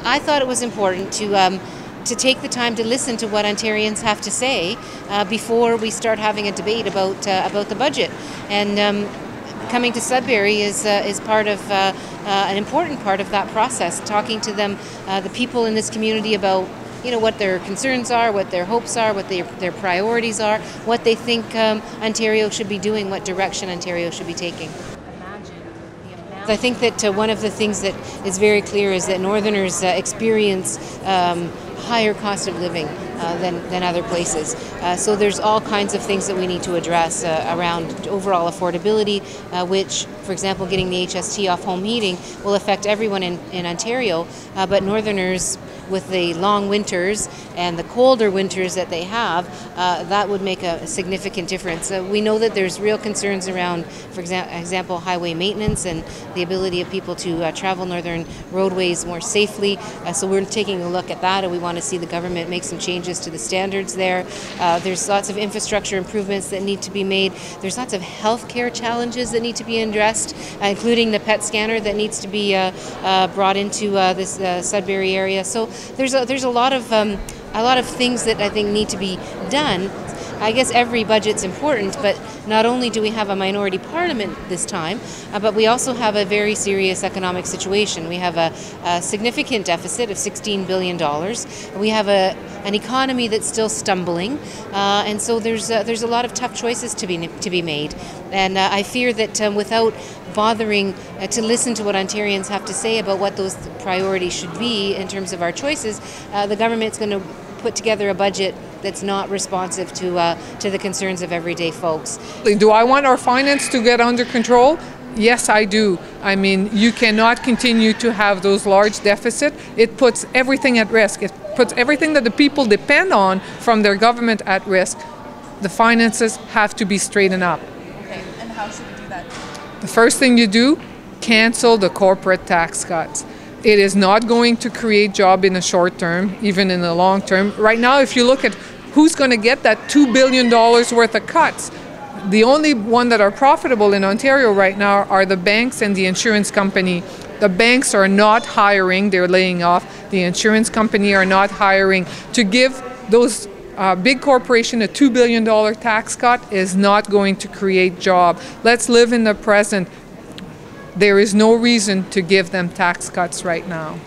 I thought it was important to take the time to listen to what Ontarians have to say before we start having a debate about the budget. And coming to Sudbury is part of an important part of that process. Talking to them, the people in this community, about what their concerns are, what their hopes are, what their priorities are, what they think Ontario should be doing, what direction Ontario should be taking. I think that one of the things that is very clear is that Northerners experience higher cost of living than other places. So there's all kinds of things that we need to address around overall affordability, which, for example, getting the HST off home heating will affect everyone in Ontario, but Northerners, with the long winters and the colder winters that they have, that would make a significant difference. We know that there's real concerns around, for example, highway maintenance and the ability of people to travel northern roadways more safely. So we're taking a look at that, and we want to see the government make some changes to the standards there. There's lots of infrastructure improvements that need to be made. There's lots of healthcare challenges that need to be addressed, including the PET scanner that needs to be brought into this Sudbury area. So there's a lot of things that I think need to be done. I guess every budget's important, but not only do we have a minority parliament this time, but we also have a very serious economic situation. We have a significant deficit of $16 billion. We have an economy that's still stumbling, and so there's a lot of tough choices to be made. And I fear that without bothering to listen to what Ontarians have to say about what those priorities should be in terms of our choices, the government's going to put together a budget that's not responsive to the concerns of everyday folks. Do I want our finance to get under control? Yes, I do. I mean, you cannot continue to have those large deficits. It puts everything at risk. It puts everything that the people depend on from their government at risk. The finances have to be straightened up. Okay, and how should we do that? The first thing you do, cancel the corporate tax cuts. It is not going to create jobs in the short term, even in the long term. Right now, if you look at who's going to get that $2 billion worth of cuts, the only one that are profitable in Ontario right now are the banks and the insurance company. The banks are not hiring, they're laying off. The insurance company are not hiring. To give those big corporation a $2 billion tax cut is not going to create jobs. Let's live in the present. There is no reason to give them tax cuts right now.